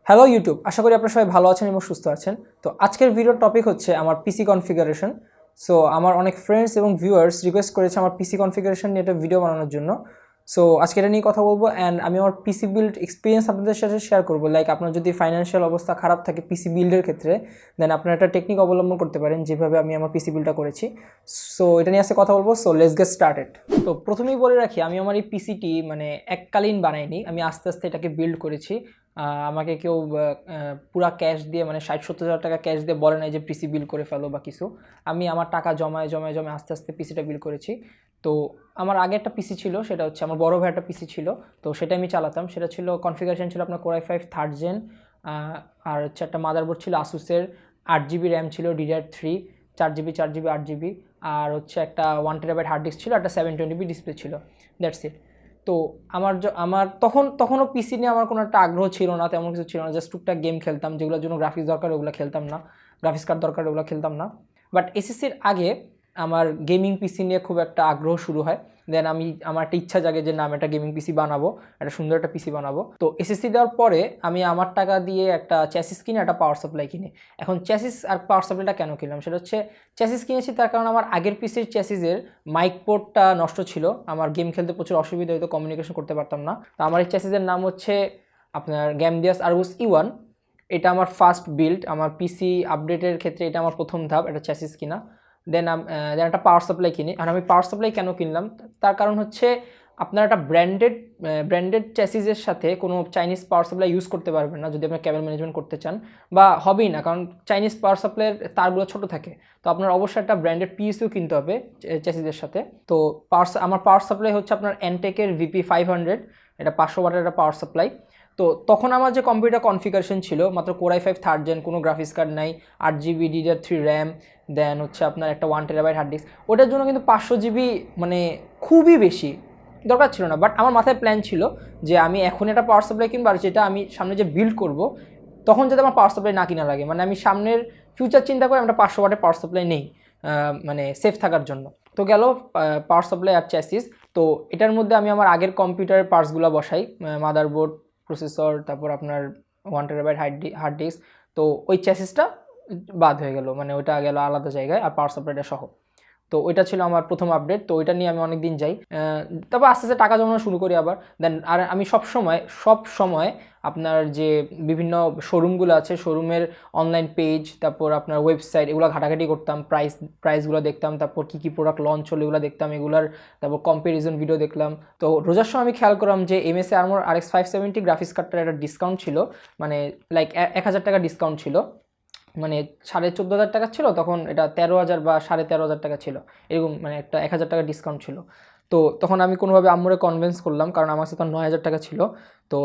Hello YouTube, আশা করি আপনারা সবাই ভালো আছেন এবং সুস্থ আছেন। তো আজকের ভিডিওর টপিক হচ্ছে আমার পিসি কনফিগারেশন। সো আমার অনেক ফ্রেন্ডস এবং ভিউয়ার্স রিকোয়েস্ট করেছে আমার পিসি কনফিগারেশন নিয়ে একটা ভিডিও বানানোর জন্য। সো আজকে এটা নিয়ে কথা বলবো অ্যান্ড আমি আমার পিসি বিল্ড এক্সপিরিয়েন্স আপনাদের সাথে শেয়ার করবো। লাইক আপনার যদি ফাইন্যান্সিয়াল অবস্থা খারাপ থাকে পিসি বিল্ডের ক্ষেত্রে, দেন আপনারা একটা টেকনিক অবলম্বন করতে পারেন যেভাবে আমি আমার পিসি বিল্ডটা করেছি। সো এটা নিয়ে আজকে কথা বলবো। So let's get started. তো প্রথমেই বলে রাখি, আমি আমার এই পিসিটি এককালীন বানাইনি, আমি আস্তে আস্তে এটাকে বিল্ড করেছি। আমাকে কেউ পুরা ক্যাশ দিয়ে 60-70 হাজার টাকা ক্যাশ দিয়ে বলে নাই যে পিসি বিল করে ফেলো বা কিছু। আমি আমার টাকা জমায় জমায় জমায় আস্তে আস্তে পিসিটা বিল করেছি। তো আমার আগে একটা পিসি ছিল, সেটা হচ্ছে আমার বড় ভাই একটা পিসি ছিল, তো সেটা আমি চালাতাম। সেটা ছিল কনফিগারেশন ছিল আপনার Core i5 থার্ড জেন, আর হচ্ছে একটা মাদারবোর্ড ছিল আসুসের, 8GB র্যাম ছিল DDR3, 4GB 4GB 8GB, আর হচ্ছে একটা 1TB হার্ড ডিস্ক ছিল, একটা 720p ডিসপ্লে ছিল। That's it. তো আমার তখনও পিসি নিয়ে আমার কোনো একটা আগ্রহ ছিল না, তেমন কিছু ছিল না। জাস্ট টুকটাক গেম খেলতাম, যেগুলোর জন্য গ্রাফিক্স দরকার ওগুলো খেলতাম না, গ্রাফিক্স কার্ড দরকার ওগুলো খেলতাম না। বাট এসএসসির আগে আমার গেমিং পিসি নিয়ে খুব একটা আগ্রহ শুরু হয়। দেন আমার একটা ইচ্ছা জাগে যে না, আমি একটা গেমিং পিসি বানাবো, একটা সুন্দর একটা পিসি বানাবো। তো এসএসসি দেওয়ার পরে আমি আমার টাকা দিয়ে একটা চ্যাসিস কিনে, একটা পাওয়ার সাপ্লাই কিনে। এখন চ্যাসিস আর পাওয়ার সাপ্লাইটা কেন কিনলাম, সেটা হচ্ছে চ্যাসিস কিনেছি তার কারণ আমার আগের পিসির চ্যাসিসের মাইক পোর্টটা নষ্ট ছিল, আমার গেম খেলতে প্রচুর অসুবিধা হতো, কমিউনিকেশন করতে পারতাম না। তো আমার এই চ্যাসিসের নাম হচ্ছে আপনার গ্যামডিয়াস আরগুস E1। এটা আমার ফার্স্ট বিল্ড, আমার পিসি আপডেটের ক্ষেত্রে এটা আমার প্রথম ধাপ, একটা চ্যাসিস কিনা। দেন একটা পাওয়ার সাপ্লাই কিনি। আর আমি পাওয়ার সাপ্লাই কেন কিনলাম, তার কারণ হচ্ছে আপনার একটা ব্র্যান্ডেড চ্যাসিসের সাথে কোনো চাইনিজ পাওয়ার সাপ্লাই ইউজ করতে পারবেন না যদি আপনি কেবল ম্যানেজমেন্ট করতে চান, বা হবেই না, কারণ চাইনিজ পাওয়ার সাপ্লাইয়ের তারগুলো ছোটো থাকে। তো আপনার অবশ্যই একটা ব্র্যান্ডেড পিএসইউ কিনতে হবে চ্যাসিসের সাথে। তো আমার পাওয়ার সাপ্লাই হচ্ছে আপনার Antec-এর VP500, এটা 500 ওয়াটের একটা পাওয়ার সাপ্লাই। তো তখন আমার যে কম্পিউটার কনফিগারেশন ছিল মাত্র Core i5 থার্ড জেন, কোনো গ্রাফিক্স কার্ড নাই, 8GB DDR3 র্যাম, দেন হচ্ছে আপনার একটা 1TB হার্ড ডিস্ক। ওটার জন্য কিন্তু 500GB খুবই বেশি দরকার ছিল না। বাট আমার মাথায় প্ল্যান ছিল যে আমি এখন একটা পাওয়ার সাপ্লাই কিনবো, আর যেটা আমি সামনে যে বিল্ড করব তখন যাতে আমার পাওয়ার সাপ্লাই না কিনা লাগে, আমি সামনের ফিউচার চিন্তা করে আমরা 500 ওয়াটের পাওয়ার সাপ্লাই নেই, সেফ থাকার জন্য। তো গেল পাওয়ার সাপ্লাই আর চ্যাসিস। তো এটার মধ্যে আমি আমার আগের কম্পিউটারের পার্টসগুলো বসাই, মাদারবোর্ড, প্রসেসর, তারপর আপনার 1TB হার্ড ডিস্ক। তো ওই চ্যাসিসটা বাদ হয়ে গেল, ওইটা গেল আলাদা জায়গায়, আর পাওয়ার সাপ্লাইটা সহ। তো ওইটা ছিল আমার প্রথম আপডেট। তো ওইটা নিয়ে আমি অনেক দিন যাই, তারপর আস্তে আস্তে টাকা জমানো শুরু করি আবার। দেন আর আমি সব সময় আপনার যে বিভিন্ন শোরুমগুলো আছে, শোরুমের অনলাইন পেজ, তারপর আপনার ওয়েবসাইট, এগুলো ঘাটাঘাটি করতাম, প্রাইসগুলো দেখতাম, তারপর কী প্রোডাক্ট লঞ্চ হলো এগুলো দেখতাম, এগুলার তারপর কম্প্যারিজন ভিডিও দেখলাম। তো রোজার সময় আমি খেয়াল করলাম যে MSI Armor RX 570 গ্রাফিক্স কার্ডটার একটা ডিসকাউন্ট ছিল, লাইক 1000 টাকা ডিসকাউন্ট ছিল, 14,500 টাকা ছিল তখন, এটা 13,000 বা 13,500 টাকা ছিল, এরকম একটা 1000 টাকা ডিসকাউন্ট ছিল। তো তখন আমি কোনোভাবে আম্মুরে কনভিন্স করলাম, কারণ আমার সাথে 9,000 টাকা ছিল। তো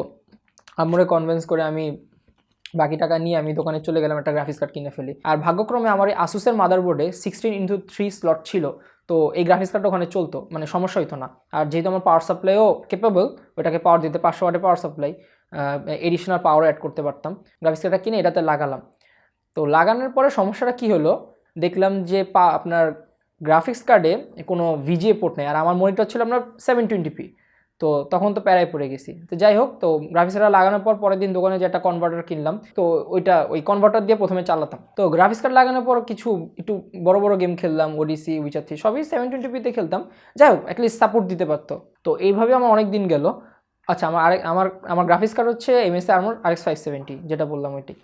আম্মুরে কনভিন্স করে আমি বাকি টাকা নিয়ে আমি দোকানে চলে গেলাম, একটা গ্রাফিক্স কার্ড কিনে ফেলি। আর ভাগ্যক্রমে আমার এই আসুসের মাদারবোর্ডে 16:3 স্লট ছিল, তো এই গ্রাফিক্স কার্ডটা ওখানে চলতো, সমস্যা হইতো না। আর যেহেতু আমার পাওয়ার সাপ্লাইও ক্যাপেবল, ওটাকে পাওয়ার দিতে 500 ওয়াটের পাওয়ার সাপ্লাই, এডিশনাল পাওয়ার অ্যাড করতে পারতাম। গ্রাফিক্স কার্ডটা কিনে এটাতে লাগালাম। তো লাগানোর পরে সমস্যাটা কী হলো, দেখলাম যে আপনার গ্রাফিক্স কার্ডে কোনো VGA পোর্ট নেই, আর আমার মনিটর ছিল আপনার 720p। তো তখন তো প্যারায় পড়ে গেছি। তো যাই হোক, তো গ্রাফিক্স কার্ড লাগানোর পর পরের দিন দোকানে যে একটা কনভার্টার কিনলাম, তো ওই কনভার্টার দিয়ে প্রথমে চালাতাম। তো গ্রাফিক্স কার্ড লাগানোর পর একটু বড় গেম খেললাম, ওডিসি, উইচার 3 সবই 720pতে খেলতাম। যাই হোক, অ্যাটলিস্ট সাপোর্ট দিতে পারতো। তো এইভাবে আমার অনেক দিন গেল। আচ্ছা, আমার গ্রাফিক্স কার্ড হচ্ছে MSI Armor RX 570, যেটা বললাম ওইটি।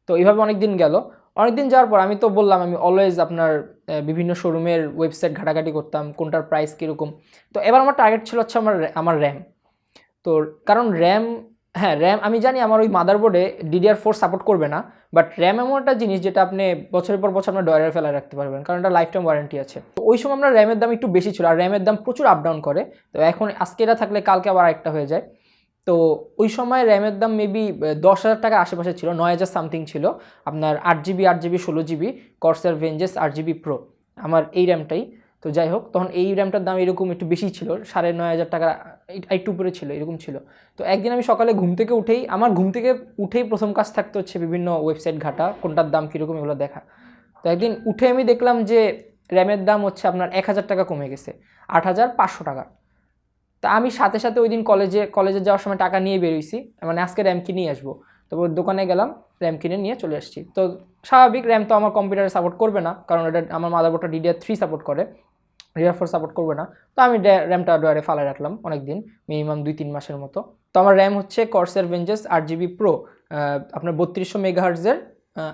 তো এইভাবে অনেক দিন গেল। অনেক দিন যাওয়ার পর আমি তো বললাম আমি অলওয়েজ আপনার বিভিন্ন শোরুমের ওয়েবসাইট ঘাটাঘাটি করতাম, কোনটার প্রাইস কীরকম। তো এবার আমার টার্গেট ছিল হচ্ছে আমার র্যাম। তো কারণ র্যাম আমি জানি আমার ওই মাদারবোর্ডে DDR4 সাপোর্ট করবে না, বাট র্যাম এমন একটা জিনিস যেটা আপনি বছরের পর বছর আপনার ডয়ারে ফেলায় রাখতে পারবেন, কারণ এটা লাইফ টাইম ওয়ারেন্টি আছে। তো ওই সময় আমরা র্যামের দাম একটু বেশি ছিল, আর র্যামের দাম প্রচুর আপ ডাউন করে। তো এখন আজকে এটা থাকলে কালকে আবার একটা হয়ে যায়। তো ওই সময় র্যামের দাম মেবি 10,000 টাকার আশেপাশে ছিল, 9,000 সামথিং ছিল আপনার 8GB 8GB 16GB Corsair Vengeance 8GB Pro, আমার এই র্যামটাই। তো যাই হোক, তখন এই র্যামটার দাম এরকম একটু বেশি ছিল, 9,500 টাকা, একটু উপরে ছিল, এরকম ছিল। তো একদিন আমি সকালে ঘুম থেকে উঠেই প্রথম কাজ থাকতে হচ্ছে বিভিন্ন ওয়েবসাইট ঘাটা, কোনটার দাম কীরকম এগুলো দেখা। তো একদিন উঠে আমি দেখলাম যে র্যামের দাম হচ্ছে আপনার 1,000 টাকা কমে গেছে, 8,500 টাকা। তা আমি সাথে সাথে ওই দিন কলেজে যাওয়ার সময় টাকা নিয়ে বেরোইছি, আজকে র্যাম কিনেই আসবো। তারপর দোকানে গেলাম, র্যাম কিনে নিয়ে চলে আসছি। তো স্বাভাবিক র্যাম তো আমার কম্পিউটারে সাপোর্ট করবে না, কারণ এটা আমার মাদারবোর্ডটা DDR3 সাপোর্ট করে, DDR4 সাপোর্ট করবে না। তো আমি র্যামটা ডয়ারে ফালাই রাখলাম অনেক দিন, মিনিমাম 2-3 মাসের মতো। তো আমার র্যাম হচ্ছে Corsair Vengeance 8GB Pro, আপনার 3200 মেগাহার্টজের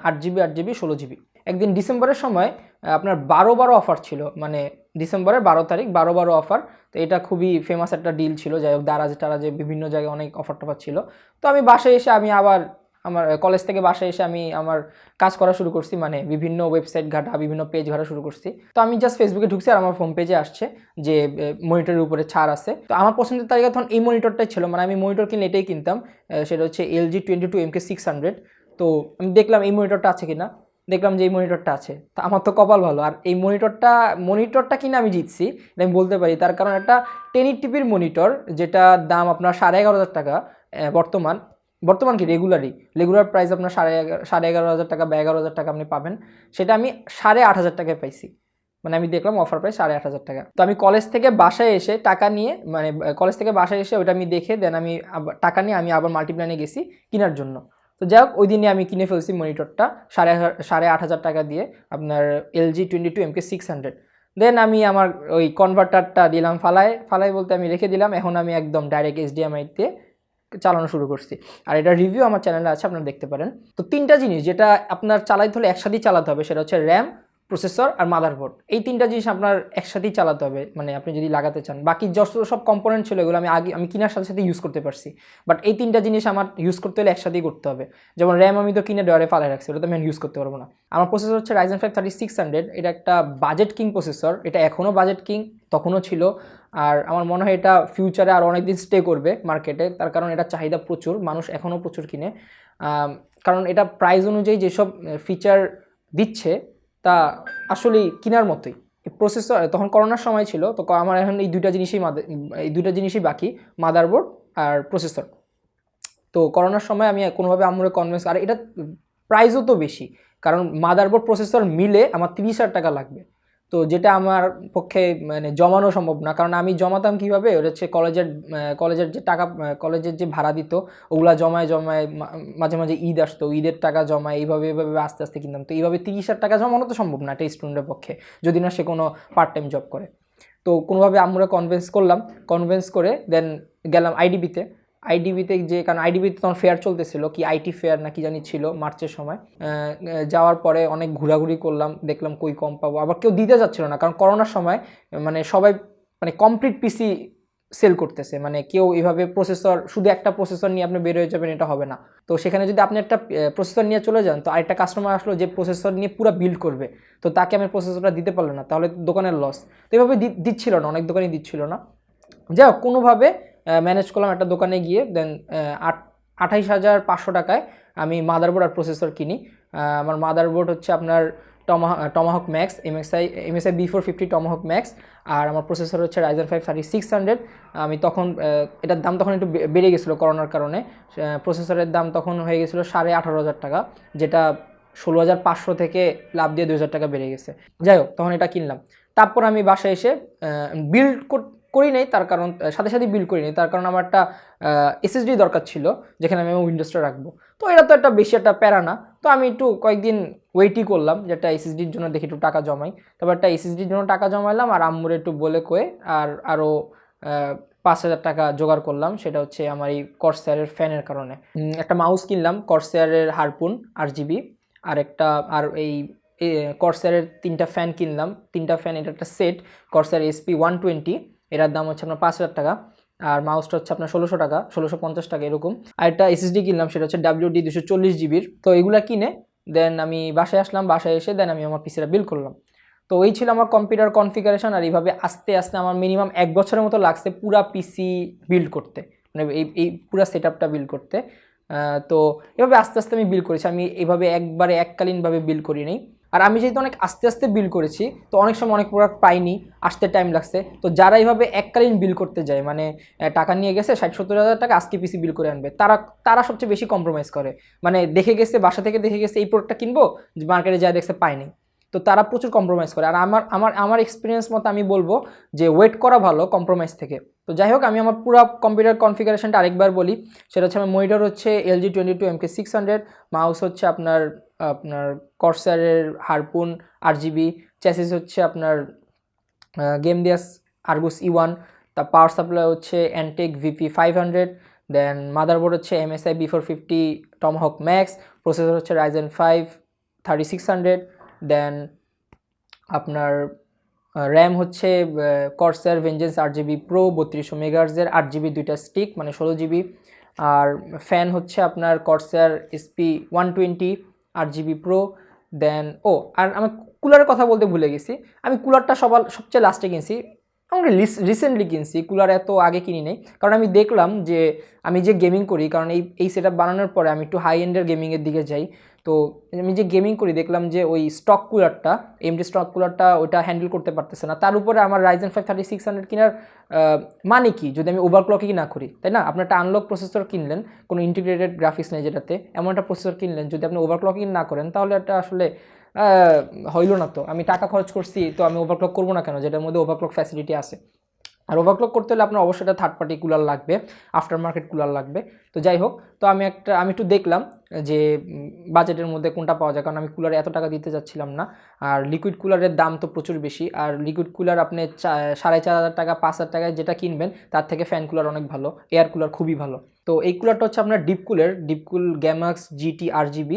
8GB 16GB। একদিন ডিসেম্বরের সময় আপনার 12 অফার ছিল, মানে ডিসেম্বরের 12 তারিখ 12 অফার। তো এটা খুবই ফেমাস একটা ডিল ছিল, যাই হোক দারাজে বিভিন্ন জায়গায় অনেক অফার টফার ছিল। তো আমি বাসায় এসে আমি আবার আমার কলেজ থেকে বাসায় এসে আমি আমার কাজ করা শুরু করছি, মানে বিভিন্ন ওয়েবসাইট ঘাটা, বিভিন্ন পেজ ঘাটা শুরু করছি। তো আমি জাস্ট ফেসবুকে ঢুকছি আর আমার হোম পেজে আসছে যে মনিটরের উপরে ছাড় আছে। তো আমার পছন্দের তালিকা তখন এই মনিটরটাই ছিল, মানে আমি মনিটর কিনলে এটাই কিনতাম, সেটা হচ্ছে LG 22MK600। তো আমি দেখলাম এই মনিটরটা আছে কিনা, দেখলাম যে এই মনিটরটা আছে। তা আমার তো কপাল ভালো, আর এই মনিটরটা কিনে আমি জিতছি, এটা আমি বলতে পারি। তার কারণ একটা 1080p মনিটর, যেটা দাম আপনার 11,500 টাকা বর্তমান কি রেগুলার প্রাইস আপনার 11,500 টাকা বা 11,000 টাকা আপনি পাবেন, সেটা আমি 8,500 টাকায় পাইছি। মানে আমি দেখলাম অফার প্রাইস 8,500 টাকা। তো আমি কলেজ থেকে বাসায় এসে টাকা নিয়ে, মানে কলেজ থেকে বাসায় এসে ওটা আমি দেখে দেন আমি টাকা নিয়ে আমি আবার মাল্টিপ্ল্যানে গেছি কেনার জন্য। তো যাই হোক ওই দিনে আমি কিনে ফেলছি মনিটরটা 8,500 টাকা দিয়ে, আপনার LG 22MK600। দেন আমি আমার ওই কনভার্টারটা দিলাম ফালাই বলতে আমি রেখে দিলাম। এখন আমি একদম ডাইরেক্ট HDMI দিয়ে চালানো শুরু করছি, আর এটা রিভিউ আমার চ্যানেলে আছে, আপনারা দেখতে পারেন। তো 3টা জিনিস যেটা আপনার চালাইতে হলে একসাথেই চালাতে হবে, সেটা হচ্ছে র্যাম, প্রসেসর আর মাদারবোর্ড। এই 3টা জিনিস আপনার একসাথেই চালাতে হবে, মানে আপনি যদি লাগাতে চান। বাকি যত সব কম্পোনেন্ট ছিল এগুলো আমি কেনার সাথে সাথে ইউজ করতে পারছি, বাট এই 3টা জিনিস আমার ইউজ করতে হলে একসাথেই করতে হবে। যেমন র্যাম আমি তো কিনে ডয়ারে ফালাই রাখছি, ওটা তো আমি ইউজ করতে পারবো না। আমার প্রসেসর হচ্ছে Ryzen 5 3600, এটা একটা বাজেট কিং প্রসেসর, এটা এখনও বাজেট কিং, তখনও ছিল, আর আমার মনে হয় এটা ফিউচারে আর অনেকদিন স্টে করবে মার্কেটে। তার কারণ এটা চাহিদা প্রচুর, মানুষ এখনও প্রচুর কিনে, কারণ এটা প্রাইস অনুযায়ী যেসব ফিচার দিচ্ছে তা আসলেই কেনার মতোই। প্রসেসর তখন করোনার সময় ছিল, তো আমার এখন এই দুইটা জিনিসই বাকি, মাদারবোর্ড আর প্রসেসর। তো করোনার সময় আমি কোনোভাবে আম্মুরে কনভিন্স, আর এটা প্রাইসও তো বেশি, কারণ মাদারবোর্ড প্রসেসর মিলে আমার 30,000 টাকা লাগবে। তো যেটা আমার পক্ষে মানে জমানো সম্ভব না, কারণ আমি জমাতাম কীভাবে, ওটা হচ্ছে কলেজের যে টাকা, কলেজের যে ভাড়া দিত ওগুলা জমায় মাঝে মাঝে ঈদ আসতো, ঈদের টাকা জমায়, এইভাবে আস্তে আস্তে কিনতাম। তো এইভাবে 30,000 টাকা জমানো তো সম্ভব না একটা স্টুডেন্টের পক্ষে, যদি না সে কোনো পার্ট টাইম জব করে। তো কোনোভাবে আমরা কনভিন্স করে দেন গেলাম আইডিবিতে যে, কারণ আইডিবিতে তখন ফেয়ার চলতেছিল, কি আইটি ফেয়ার না কি জানি ছিল মার্চের সময়। যাওয়ার পরে অনেক ঘোরাঘুরি করলাম, দেখলাম কই কম পাবো, আবার কেউ দিতে যাচ্ছিল না, কারণ করোনার সময় মানে সবাই মানে কমপ্লিট পিসি সেল করতেছে, মানে কেউ এইভাবে শুধু একটা প্রসেসর নিয়ে আপনি বের হয়ে যাবেন এটা হবে না। তো সেখানে যদি আপনি একটা প্রসেসর নিয়ে চলে যান, তো আরেকটা কাস্টমার আসলো যে প্রসেসর নিয়ে পুরো বিল্ড করবে, তো তাকে আমি প্রসেসরটা দিতে পারলো না, তাহলে দোকানের লস। তো এইভাবে দিচ্ছিল না, অনেক দোকানই দিচ্ছিল না। যাই হোক কোনোভাবে ম্যানেজ করলাম একটা দোকানে গিয়ে, দেন 28,500 টাকায় আমি মাদারবোর্ড আর প্রসেসর কিনি। আমার মাদারবোর্ড হচ্ছে আপনার Tomahawk max MSI B450 Tomahawk max, আর আমার প্রসেসর হচ্ছে Ryzen 5 3600। আমি তখন এটার দাম তখন একটু বেড়ে গেছিলো করোনার কারণে, প্রসেসরের দাম তখন হয়ে গেছিলো 18,500 টাকা, যেটা 16,500 থেকে লাভ দিয়ে 2,000 টাকা বেড়ে গেছে। যাই হোক তখন এটা কিনলাম। তারপর আমি বাসায় এসে বিল্ড করি নাই, তার কারণ সাথে বিল্ড করি নাই, তার কারণ আমার একটা SSD দরকার ছিল যেখানে আমি উইন্ডোজটা রাখবো। তো এটা তো বেশি একটা প্যারা না, তো আমি একটু কয়েকদিন ওয়েটই করলাম যে একটা SSDর জন্য দেখি একটু টাকা জমাই। তারপর একটা SSDর জন্য টাকা জমাইলাম, আর আম্মুর একটু বলে কয়ে আরও 5,000 টাকা জোগাড় করলাম, সেটা হচ্ছে আমার এই কর্সারের ফ্যানের কারণে। একটা মাউস কিনলাম কর্সারের হারপুন RGB, আর এই কর্সারের 3টা ফ্যান কিনলাম, 3টা ফ্যান, এটা একটা সেট কর্সার SP120, এটার দাম হচ্ছে আপনার 5,000 টাকা, আর মাউসটা হচ্ছে আপনার 1,600 টাকা, 1,650 টাকা এরকম। আর একটা SSD কিনলাম, সেটা হচ্ছে WD 240GB। তো এগুলা কিনে দেন আমি বাসায় আসলাম, বাসায় এসে দেন আমি আমার পিসিটা বিল্ড করলাম। তো এই ছিল আমার কম্পিউটার কনফিগারেশন, আর এইভাবে আস্তে আস্তে আমার মিনিমাম 1 বছরের মতো লাগছে পুরা পিসি বিল্ড করতে, মানে এই পুরা সেট আপটা বিল্ড করতে। তো এভাবে আস্তে আস্তে আমি বিল্ড করেছি, আমি এইভাবে একবারে এককালীনভাবে বিল্ড করি নাই। আর আমি যেহেতু অনেক আস্তে আস্তে বিল্ড করেছি, তো অনেক সময় অনেক প্রোডাক্ট পাইনি, আসতে টাইম লাগছে। তো যারা এইভাবে এককালীন বিল্ড করতে যায়, মানে টাকা নিয়ে গেছে 60-70 হাজার টাকা, আজকে পিসি বিল্ড করে আনবে, তারা সবচেয়ে বেশি কম্প্রোমাইজ করে। মানে বাসা থেকে দেখে গেছে এই প্রোডাক্টটা কিনবো, মার্কেটে যা দেখছে পায়নি, তো তারা প্রচুর কম্প্রোমাইজ করে। আর আমার এক্সপিরিয়েন্স মতো আমি বলবো যে ওয়েট করা ভালো কম্প্রোমাইজ থেকে। তো যাই হোক, আমি আমার পুরো কম্পিউটার কনফিগারেশনটা আরেকবার বলি। সেটা হচ্ছে আমার মনিটর হচ্ছে LG22MK600, মাউস হচ্ছে আপনার আপনার কর্সারের হারপুন RGB, চ্যাসিস হচ্ছে আপনার গেম দিয়াস আর্গুস E1, তার পাওয়ার সাপ্লাই হচ্ছে অ্যান্টেক VP500, দেন মাদারবোর্ড হচ্ছে MSI B450 Tomahawk Max, processor হচ্ছে Ryzen 5 3600, দেন আপনার র্যাম হচ্ছে কর্সার vengeance RGB Pro 3200 MHz 8GB দুইটা স্টিক মানে 16GB, আর ফ্যান হচ্ছে আপনার কর্সার SP120 8GB Pro, দেন আর আমি কুলারের কথা বলতে ভুলে গেছি, আমি কুলারটা সবচেয়ে লাস্টে কিনছি, আমরা রিসেন্টলি কিনছি কুলার, এত আগে কিনি নেই। কারণ আমি দেখলাম যে আমি যে গেমিং করি, কারণ এই সেট আপ বানানোর পরে আমি একটু হাই এন্ডের গেমিংয়ের দিকে যাই, তো আমি যে গেমিং করি দেখলাম যে ওই স্টক কুলারটা, এমডি স্টক কুলারটা ওইটা হ্যান্ডেল করতে পারতেছে না। তার উপরে আমার Ryzen 5 3600 কেনার মানে কি, যদি আমি ওভারক্লকিং না করি, তাই না? আপনার একটা আনলক প্রসেসর কিনলেন, কোনো ইন্টিগ্রেটেড গ্রাফিক্স নেই যেটাতে, এমন একটা প্রসেসর কিনলেন, যদি আপনি ওভারক্লকিং না করেন তাহলে এটা আসলে হইল না। তো আমি টাকা খরচ করছি, তো আমি ওভারক্লক করবো না কেন, যেটার মধ্যে ওভারক্লক ফ্যাসিলিটি আছে। আর ওভারক্লক করতে হলে আপনার অবশ্যই একটা থার্ড পার্টি কুলার লাগবে, আফটার মার্কেট কুলার লাগবে। তো যাই হোক, তো আমি একটু দেখলাম যে বাজেটের মধ্যে কোনটা পাওয়া যায়, কারণ আমি কুলারে এত টাকা দিতে যাচ্ছিলাম না। আর লিকুইড কুলারের দাম তো প্রচুর বেশি, আর লিকুইড কুলার আপনি 4500 টাকা 5000 টাকায় যেটা কিনবেন তার থেকে ফ্যান কুলার অনেক ভালো, এয়ার কুলার খুবই ভালো। তো এই কুলারটা হচ্ছে আপনার ডিপকুল গ্যামাক্স GT RGB,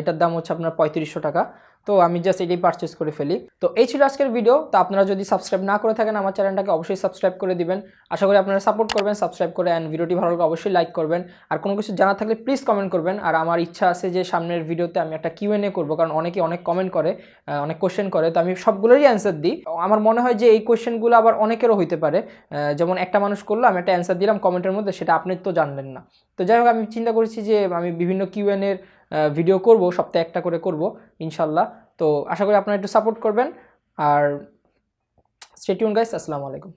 এটার দাম হচ্ছে আপনার 3500 টাকা। তো আমি জাস্ট এটাই পারচেস করে ফেলি। তো এই ছিল আজকের ভিডিও। তো আপনারা যদি সাবস্ক্রাইব না করে থাকেন আমার চ্যানেলটাকে অবশ্যই সাবস্ক্রাইব করে দিবেন। আশা করি আপনারা সাপোর্ট করবেন, সাবস্ক্রাইব করে, অ্যান্ড ভিডিওটি ভালো লাগলে অবশ্যই লাইক করবেন। আর কোনো কিছু জানা থাকলে প্লিজ কমেন্ট করবেন। আর আমার ইচ্ছা আছে যে সামনের ভিডিওতে আমি একটা Q&A করবো, কারণ অনেকে অনেক কমেন্ট করে, অনেক কোয়েশ্চেন করে, তো আমি সবগুলোরই অ্যান্সার দিই। আমার মনে হয় যে এই কোয়েশ্চেনগুলো আবার অনেকেরও হইতে পারে, যেমন একটা মানুষ করলো, আমি একটা অ্যান্সার দিলাম কমেন্টের মধ্যে, সেটা আপনি তো জানলেন না। তো যাই হোক, আমি চিন্তা করেছি যে আমি বিভিন্ন Q&A ভিডিও করব, সপ্তাহে একটা করে করব ইনশাল্লাহ। তো আশা করি আপনারা একটু সাপোর্ট করবেন। আর স্টে টিউন গাইস, আসসালামু আলাইকুম।